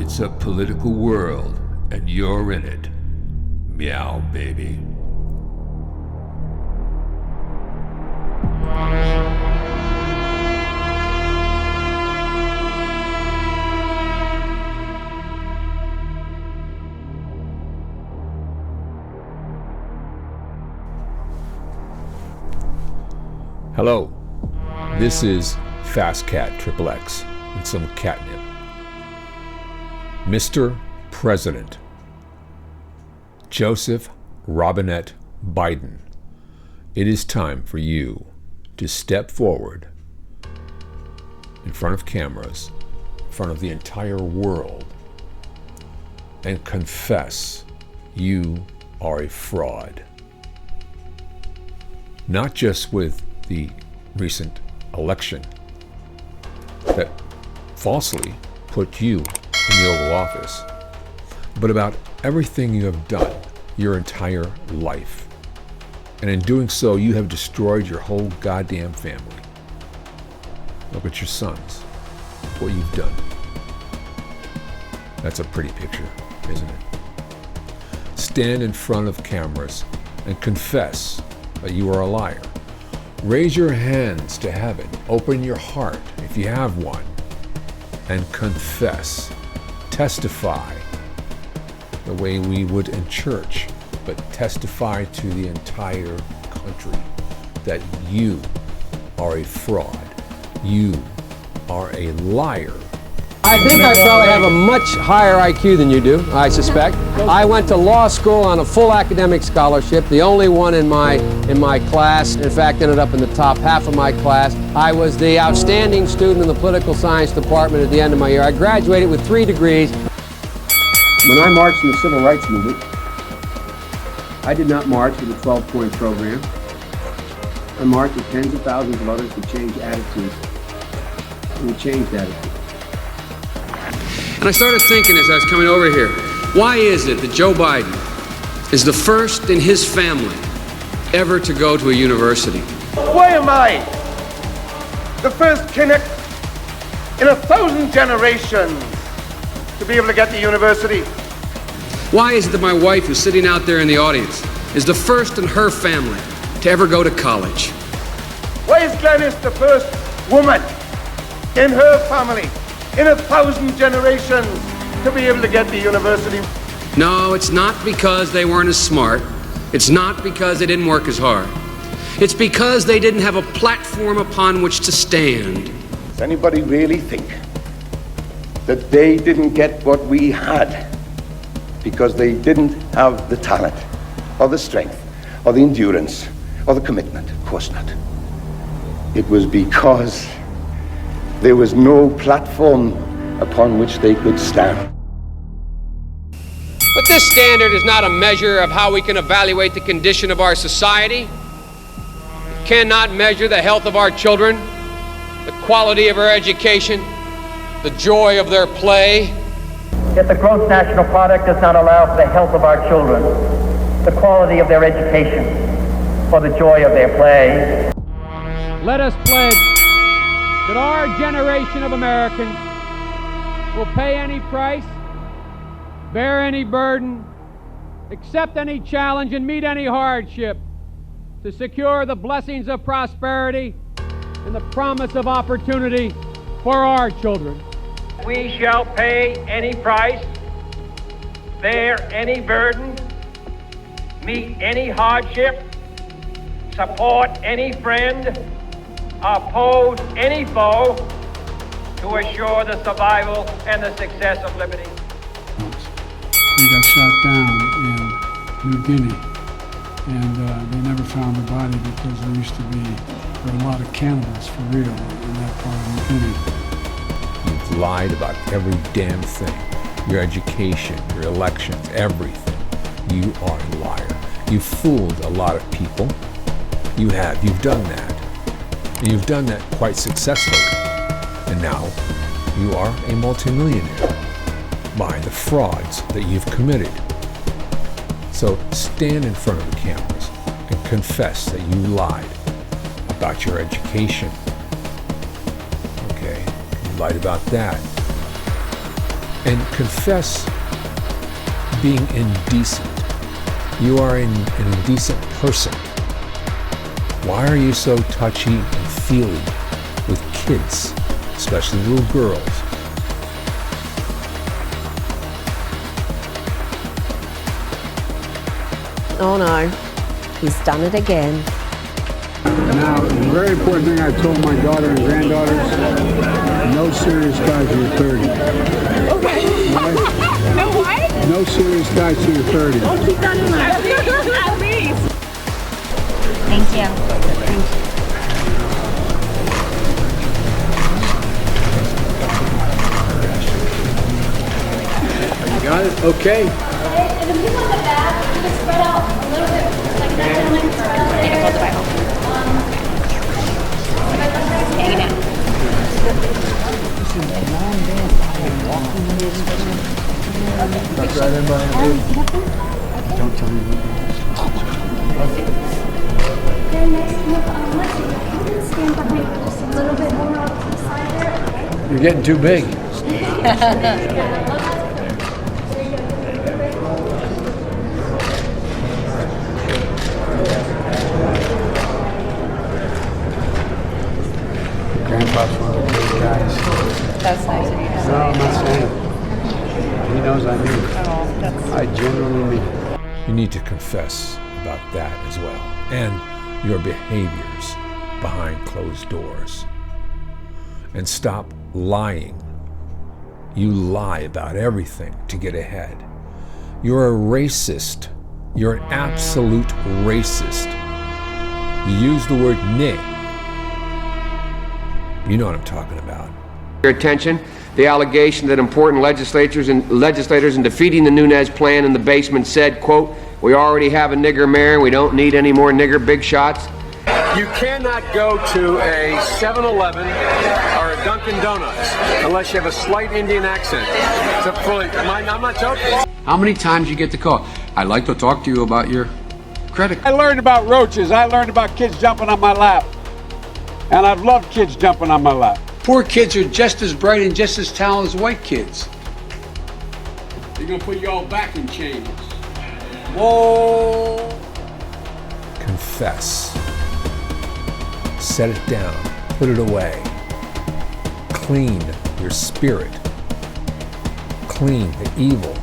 It's a political world, and you're in it. Meow, baby. Hello, this is Fast Cat XXX with some catnip. Mr. President Joseph Robinette Biden, it is time for you to step forward in front of cameras, in front of the entire world, and confess you are a fraud. Not just with the recent election that falsely put you in the Oval Office, but about everything you have done your entire life. And in doing so, you have destroyed your whole goddamn family. Look at your sons, what you've done. That's a pretty picture, isn't it? Stand in front of cameras and confess that you are a liar. Raise your hands to heaven, open your heart if you have one, and confess. Testify the way we would in church, but testify to the entire country that you are a fraud. You are a liar. I think I probably have a much higher IQ than you do, I suspect. I went to law school on a full academic scholarship, the only one in my class. In fact, ended up in the top half of my class. I was the outstanding student in the political science department at the end of my year. I graduated with 3 degrees. When I marched in the civil rights movement, I did not march with a 12-point program. I marched with tens of thousands of others to change attitudes. And we changed attitudes. And I started thinking as I was coming over here, why is it that Joe Biden is the first in his family ever to go to a university? Why am I the first Kinnick in 1,000 generations to be able to get to university? Why is it that my wife, who's sitting out there in the audience, is the first in her family to ever go to college? Why is Glenys the first woman in her family in 1,000 generations to be able to get to university? No, it's not because they weren't as smart. It's not because they didn't work as hard. It's because they didn't have a platform upon which to stand. Does anybody really think that they didn't get what we had because they didn't have the talent or the strength or the endurance or the commitment? Of course not. It was because there was no platform upon which they could stand. But this standard is not a measure of how we can evaluate the condition of our society. It cannot measure the health of our children, the quality of our education, the joy of their play. Yet the gross national product does not allow for the health of our children, the quality of their education, or the joy of their play. Let us pledge that our generation of Americans will pay any price, bear any burden, accept any challenge, and meet any hardship to secure the blessings of prosperity and the promise of opportunity for our children. We shall pay any price, bear any burden, meet any hardship, support any friend, oppose any foe to assure the survival and the success of liberty. He got shot down in New Guinea, and they never found the body because there used to be a lot of cannibals for real in that part of New Guinea. You've lied about every damn thing. Your education, your elections, everything. You are a liar. You've fooled a lot of people. You have. You've done that. And you've done that quite successfully. And now you are a multimillionaire by the frauds that you've committed. So stand in front of the cameras and confess that you lied about your education. Okay, you lied about that. And confess being indecent. You are an indecent person. Why are you so touchy and feely with kids, especially little girls? Oh no, he's done it again. Now, the very important thing I told my daughter and granddaughters, no serious guys till you're 30. Okay. No what? No serious guys till you're 30. I'll keep that in mind. At least. Thank you. You got it? Okay. And the people in the back, you can spread out a little bit, like that gentleman, spread out. Take a hold the Bible. Hang it down. Don't tell me what Then next, you can stand behind just a little bit more off to the side there. You're getting too big. Grandpa's one of the big guys. That's nice of you to say. No, I'm not saying. He knows I mean it. Oh, that's... I genuinely mean it. You need to confess about that as well, and your behaviors behind closed doors. And stop lying. You lie about everything to get ahead. You're a racist. You're an absolute racist. You use the word nigger. You know what I'm talking about. Your attention, the allegation that important legislators in defeating the Nunes plan in the basement said, quote, "We already have a nigger mayor and we don't need any more nigger big shots." You cannot go to a 7-Eleven or a Dunkin' Donuts unless you have a slight Indian accent. I'm not joking. How many times you get the call? I'd like to talk to you about your credit. I learned about roaches. I learned about kids jumping on my lap. And I've loved kids jumping on my lap. Poor kids are just as bright and just as talented as white kids. They're gonna put you all back in chains. Whoa! Confess. Set it down. Put it away. Clean your spirit. Clean the evil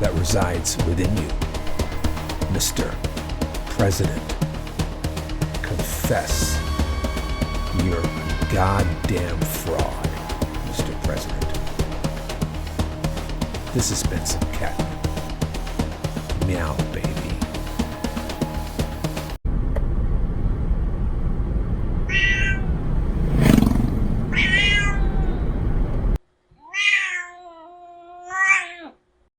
that resides within you. Mr. President, confess you're a goddamn fraud, Mr. President. This has been some cat meow, baby.